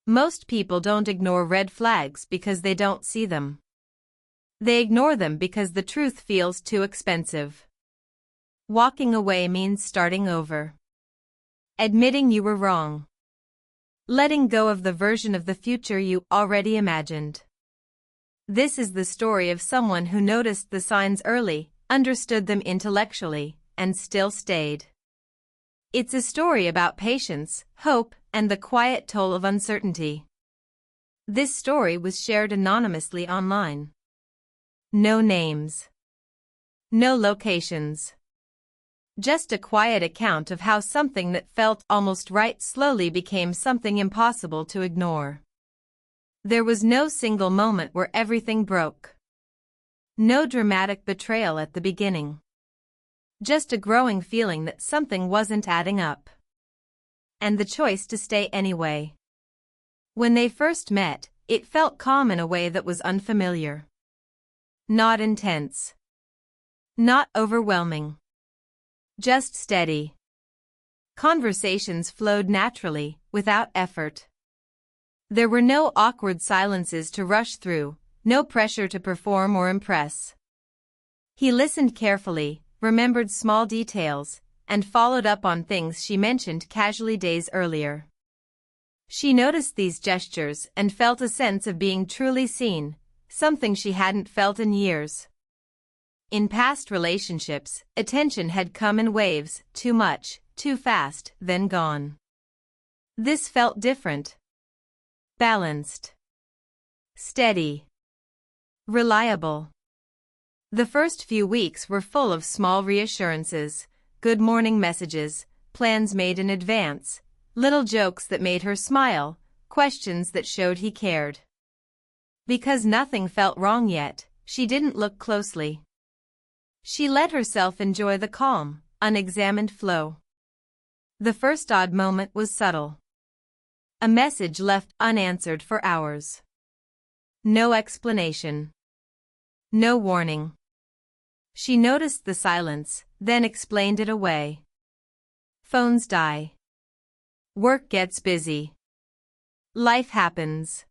Most people don't ignore red flags because they don't see them. They ignore them because the truth feels too expensive. Walking away means starting over. Admitting you were wrong. Letting go of the version of the future you already imagined. This is the story of someone who noticed the signs early, understood them intellectually, and still stayed. It's a story about patience, hope, and the quiet toll of uncertainty. This story was shared anonymously online. No names. No locations. Just a quiet account of how something that felt almost right slowly became something impossible to ignore. There was no single moment where everything broke. No dramatic betrayal at the beginning. Just a growing feeling that something wasn't adding up. And the choice to stay anyway. When they first met, it felt calm in a way that was unfamiliar. Not intense. Not overwhelming. Just steady. Conversations flowed naturally, without effort. There were no awkward silences to rush through, no pressure to perform or impress. He listened carefully, remembered small details, and followed up on things she mentioned casually days earlier. She noticed these gestures and felt a sense of being truly seen, something she hadn't felt in years. In past relationships, attention had come in waves, too much, too fast, then gone. This felt different. Balanced. Steady. Reliable. The first few weeks were full of small reassurances, good morning messages, plans made in advance, little jokes that made her smile, questions that showed he cared. Because nothing felt wrong yet, she didn't look closely. She let herself enjoy the calm, unexamined flow. The first odd moment was subtle. A message left unanswered for hours. No explanation. No warning. She noticed the silence, then explained it away. Phones die. Work gets busy. Life happens.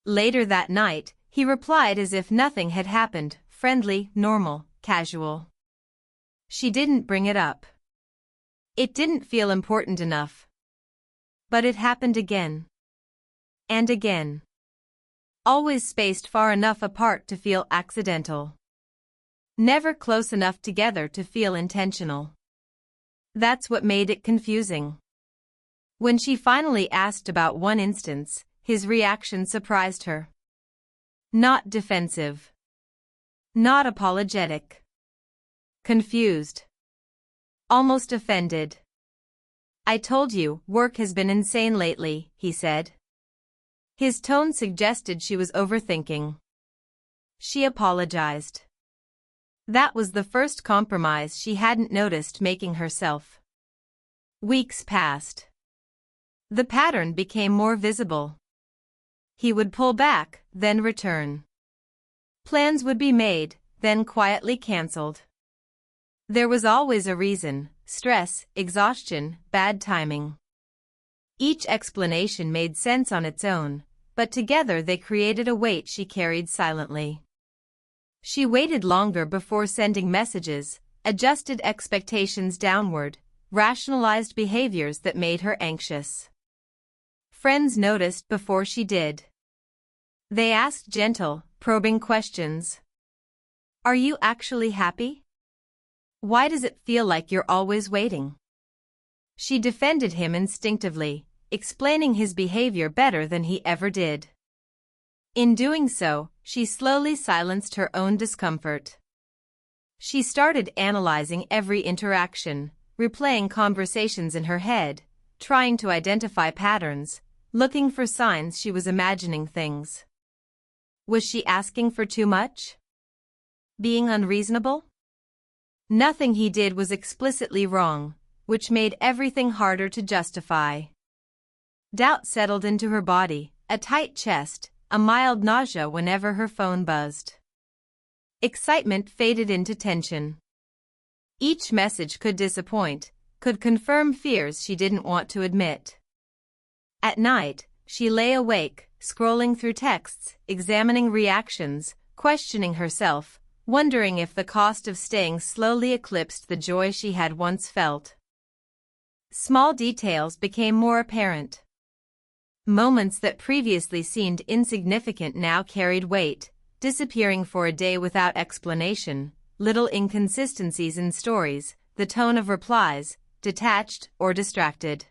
Later that night, he replied as if nothing had happened, friendly, normal, casual. She didn't bring it up. It didn't feel important enough. But it happened again. And again. Always spaced far enough apart to feel accidental. Never close enough together to feel intentional. That's what made it confusing. When she finally asked about one instance, his reaction surprised her. Not defensive. Not apologetic. Confused. Almost offended. I told you, work has been insane lately, he said. His tone suggested she was overthinking. She apologized. That was the first compromise she hadn't noticed making herself. Weeks passed. The pattern became more visible. He would pull back, then return. Plans would be made, then quietly cancelled. There was always a reason: stress, exhaustion, bad timing. Each explanation made sense on its own, but together they created a weight she carried silently. She waited longer before sending messages, adjusted expectations downward, rationalized behaviors that made her anxious. Friends noticed before she did. They asked gentle, probing questions. Are you actually happy? Why does it feel like you're always waiting? She defended him instinctively, explaining his behavior better than he ever did. In doing so, she slowly silenced her own discomfort. She started analyzing every interaction, replaying conversations in her head, trying to identify patterns, looking for signs she was imagining things. Was she asking for too much? Being unreasonable? Nothing he did was explicitly wrong, which made everything harder to justify. Doubt settled into her body, a tight chest, a mild nausea whenever her phone buzzed. Excitement faded into tension. Each message could disappoint, could confirm fears she didn't want to admit. At night, she lay awake, scrolling through texts, examining reactions, questioning herself, wondering if the cost of staying slowly eclipsed the joy she had once felt. Small details became more apparent. Moments that previously seemed insignificant now carried weight, disappearing for a day without explanation, little inconsistencies in stories, the tone of replies, detached or distracted.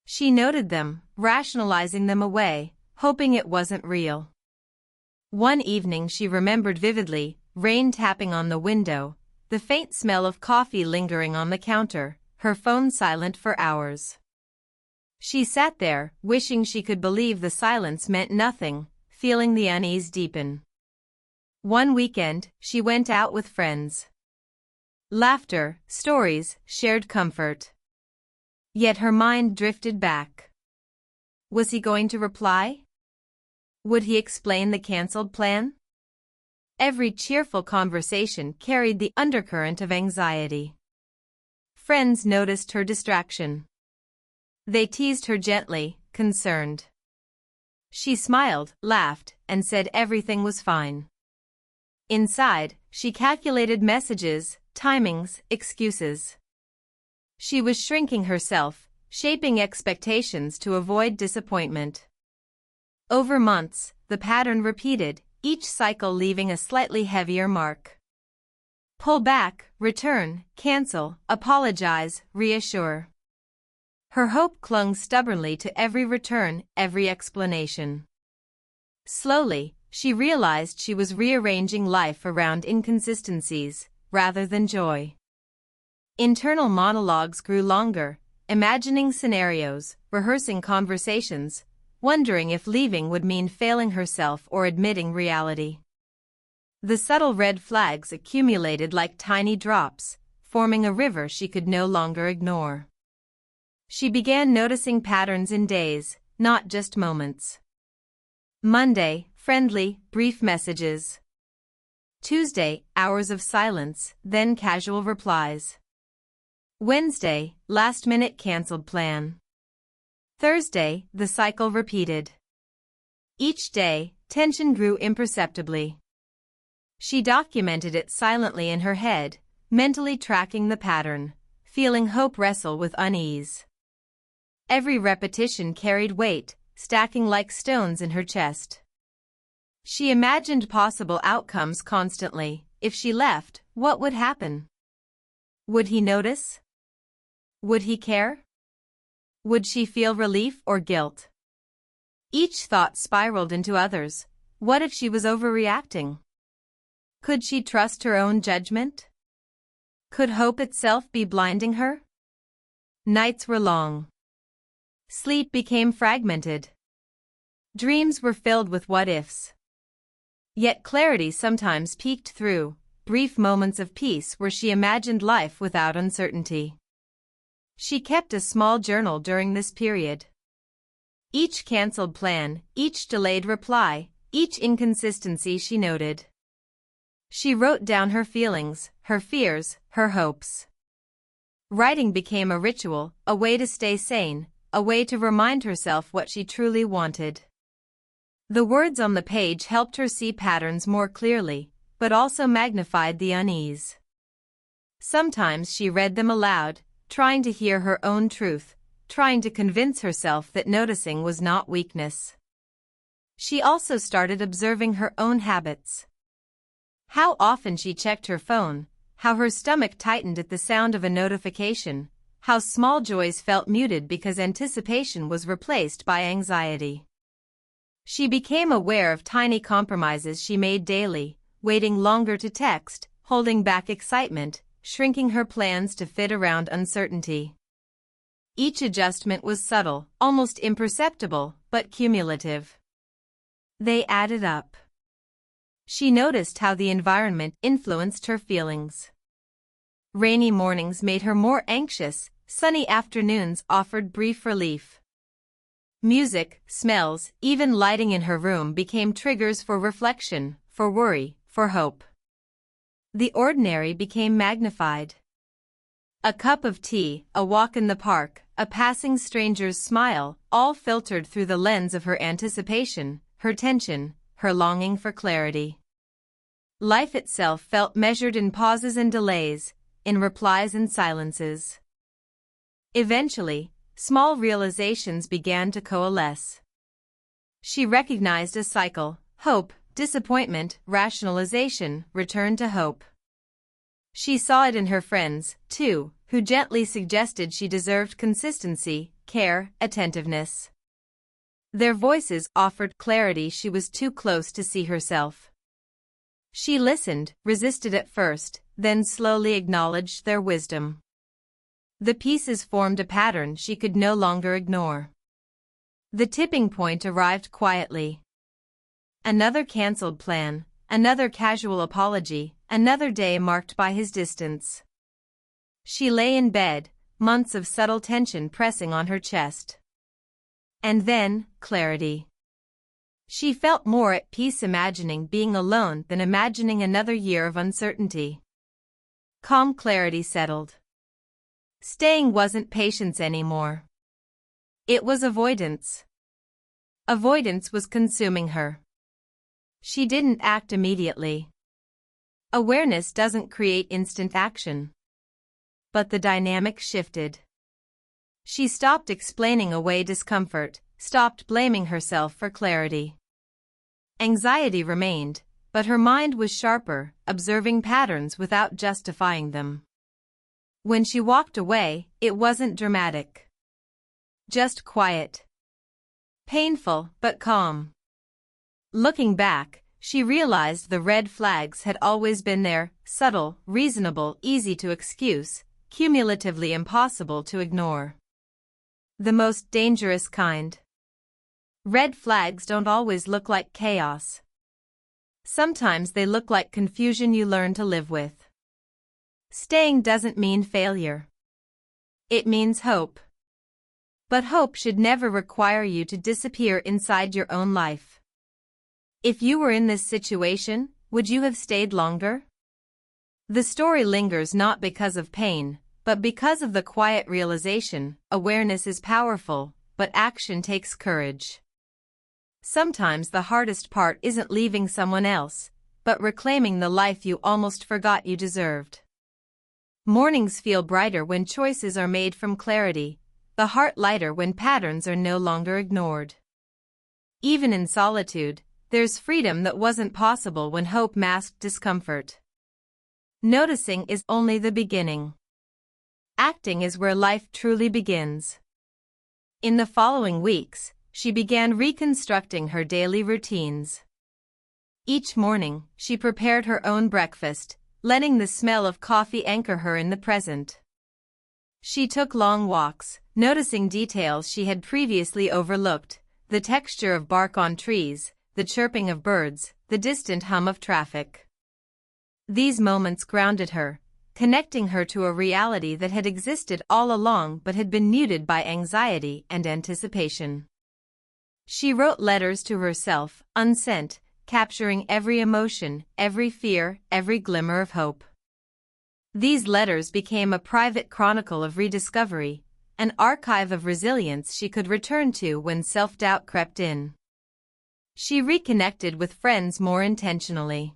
She noted them, rationalizing them away, hoping it wasn't real. One evening she remembered vividly, rain tapping on the window, the faint smell of coffee lingering on the counter, her phone silent for hours. She sat there, wishing she could believe the silence meant nothing, feeling the unease deepen. One weekend, she went out with friends. Laughter, stories, shared comfort. Yet her mind drifted back. Was he going to reply? Would he explain the cancelled plan? Every cheerful conversation carried the undercurrent of anxiety. Friends noticed her distraction. They teased her gently, concerned. She smiled, laughed, and said everything was fine. Inside, she calculated messages, timings, excuses. She was shrinking herself, shaping expectations to avoid disappointment. Over months, the pattern repeated, each cycle leaving a slightly heavier mark. Pull back, return, cancel, apologize, reassure. Her hope clung stubbornly to every return, every explanation. Slowly, she realized she was rearranging life around inconsistencies, rather than joy. Internal monologues grew longer, imagining scenarios, rehearsing conversations, wondering if leaving would mean failing herself or admitting reality. The subtle red flags accumulated like tiny drops, forming a river she could no longer ignore. She began noticing patterns in days, not just moments. Monday, friendly, brief messages. Tuesday, hours of silence, then casual replies. Wednesday, last-minute cancelled plan. Thursday, the cycle repeated. Each day, tension grew imperceptibly. She documented it silently in her head, mentally tracking the pattern, feeling hope wrestle with unease. Every repetition carried weight, stacking like stones in her chest. She imagined possible outcomes constantly. If she left, what would happen? Would he notice? Would he care? Would she feel relief or guilt? Each thought spiraled into others. What if she was overreacting? Could she trust her own judgment? Could hope itself be blinding her? Nights were long. Sleep became fragmented. Dreams were filled with what-ifs. Yet clarity sometimes peeked through, brief moments of peace where she imagined life without uncertainty. She kept a small journal during this period. Each cancelled plan, each delayed reply, each inconsistency she noted. She wrote down her feelings, her fears, her hopes. Writing became a ritual, a way to stay sane, a way to remind herself what she truly wanted. The words on the page helped her see patterns more clearly, but also magnified the unease. Sometimes she read them aloud, trying to hear her own truth, trying to convince herself that noticing was not weakness. She also started observing her own habits. How often she checked her phone, how her stomach tightened at the sound of a notification, how small joys felt muted because anticipation was replaced by anxiety. She became aware of tiny compromises she made daily, waiting longer to text, holding back excitement, shrinking her plans to fit around uncertainty. Each adjustment was subtle, almost imperceptible, but cumulative. They added up. She noticed how the environment influenced her feelings. Rainy mornings made her more anxious, sunny afternoons offered brief relief. Music, smells, even lighting in her room became triggers for reflection, for worry, for hope. The ordinary became magnified. A cup of tea, a walk in the park, a passing stranger's smile, all filtered through the lens of her anticipation, her tension, her longing for clarity. Life itself felt measured in pauses and delays, in replies and silences. Eventually, small realizations began to coalesce. She recognized a cycle: hope, disappointment, rationalization, return to hope. She saw it in her friends, too, who gently suggested she deserved consistency, care, attentiveness. Their voices offered clarity she was too close to see herself. She listened, resisted at first, then slowly acknowledged their wisdom. The pieces formed a pattern she could no longer ignore. The tipping point arrived quietly. Another cancelled plan, another casual apology, another day marked by his distance. She lay in bed, months of subtle tension pressing on her chest. And then, clarity. She felt more at peace imagining being alone than imagining another year of uncertainty. Calm clarity settled. Staying wasn't patience anymore. It was avoidance. Avoidance was consuming her. She didn't act immediately. Awareness doesn't create instant action. But the dynamic shifted. She stopped explaining away discomfort, stopped blaming herself for clarity. Anxiety remained, but her mind was sharper, observing patterns without justifying them. When she walked away, it wasn't dramatic. Just quiet. Painful, but calm. Looking back, she realized the red flags had always been there, subtle, reasonable, easy to excuse, cumulatively impossible to ignore. The most dangerous kind. Red flags don't always look like chaos. Sometimes they look like confusion you learn to live with. Staying doesn't mean failure. It means hope. But hope should never require you to disappear inside your own life. If you were in this situation, would you have stayed longer? The story lingers not because of pain, but because of the quiet realization: awareness is powerful, but action takes courage. Sometimes the hardest part isn't leaving someone else, but reclaiming the life you almost forgot you deserved. Mornings feel brighter when choices are made from clarity, the heart lighter when patterns are no longer ignored. Even in solitude, there's freedom that wasn't possible when hope masked discomfort. Noticing is only the beginning. Acting is where life truly begins. In the following weeks, she began reconstructing her daily routines. Each morning, she prepared her own breakfast, letting the smell of coffee anchor her in the present. She took long walks, noticing details she had previously overlooked: the texture of bark on trees, the chirping of birds, the distant hum of traffic. These moments grounded her, connecting her to a reality that had existed all along but had been muted by anxiety and anticipation. She wrote letters to herself, unsent, capturing every emotion, every fear, every glimmer of hope. These letters became a private chronicle of rediscovery, an archive of resilience she could return to when self-doubt crept in. She reconnected with friends more intentionally.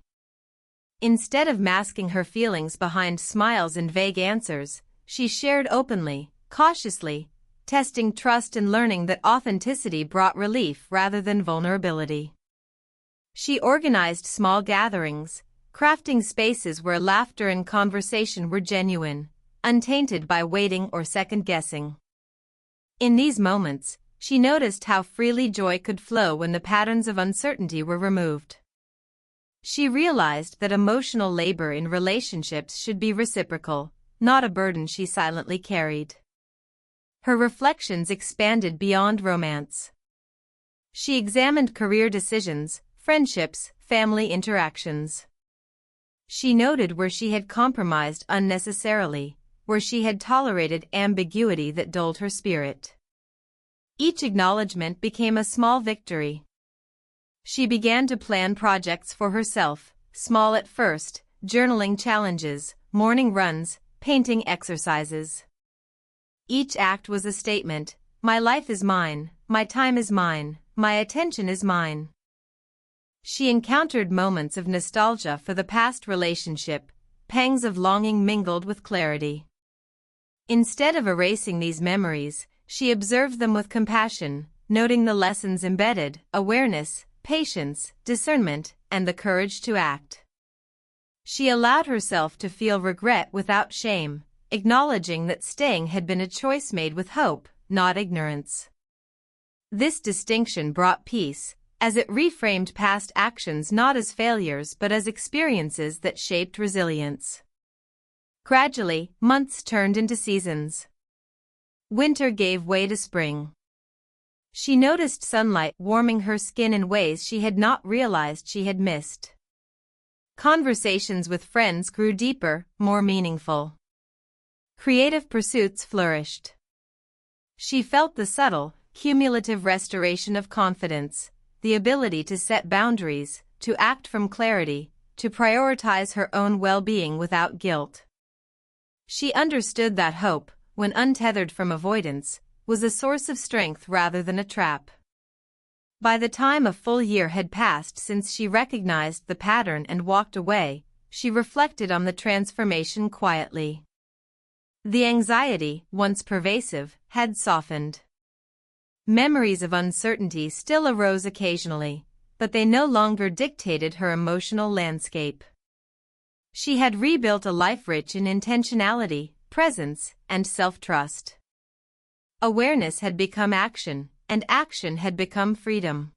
Instead of masking her feelings behind smiles and vague answers, she shared openly, cautiously, testing trust and learning that authenticity brought relief rather than vulnerability. She organized small gatherings, crafting spaces where laughter and conversation were genuine, untainted by waiting or second-guessing. In these moments, she noticed how freely joy could flow when the patterns of uncertainty were removed. She realized that emotional labor in relationships should be reciprocal, not a burden she silently carried. Her reflections expanded beyond romance. She examined career decisions, friendships, family interactions. She noted where she had compromised unnecessarily, where she had tolerated ambiguity that dulled her spirit. Each acknowledgement became a small victory. She began to plan projects for herself, small at first: journaling challenges, morning runs, painting exercises. Each act was a statement: my life is mine, my time is mine, my attention is mine. She encountered moments of nostalgia for the past relationship, pangs of longing mingled with clarity. Instead of erasing these memories, she observed them with compassion, noting the lessons embedded: awareness, patience, discernment, and the courage to act. She allowed herself to feel regret without shame, acknowledging that staying had been a choice made with hope, not ignorance. This distinction brought peace, as it reframed past actions not as failures but as experiences that shaped resilience. Gradually, months turned into seasons. Winter gave way to spring. She noticed sunlight warming her skin in ways she had not realized she had missed. Conversations with friends grew deeper, more meaningful. Creative pursuits flourished. She felt the subtle, cumulative restoration of confidence, the ability to set boundaries, to act from clarity, to prioritize her own well-being without guilt. She understood that hope, when untethered from avoidance, was a source of strength rather than a trap. By the time a full year had passed since she recognized the pattern and walked away, she reflected on the transformation quietly. The anxiety, once pervasive, had softened. Memories of uncertainty still arose occasionally, but they no longer dictated her emotional landscape. She had rebuilt a life rich in intentionality, presence, and self-trust. Awareness had become action, and action had become freedom.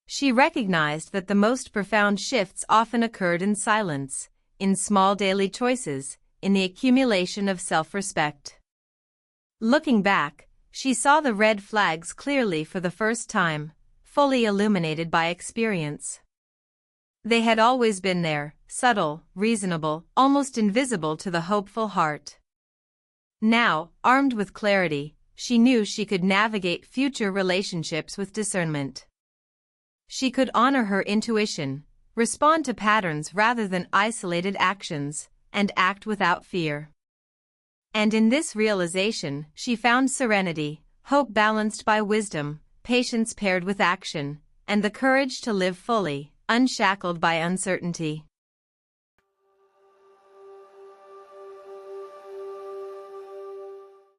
She recognized that the most profound shifts often occurred in silence, in small daily choices, in the accumulation of self-respect. Looking back, she saw the red flags clearly for the first time, fully illuminated by experience. They had always been there, subtle, reasonable, almost invisible to the hopeful heart. Now, armed with clarity, she knew she could navigate future relationships with discernment. She could honor her intuition, respond to patterns rather than isolated actions, and act without fear. And in this realization, she found serenity, hope balanced by wisdom, patience paired with action, and the courage to live fully, unshackled by uncertainty.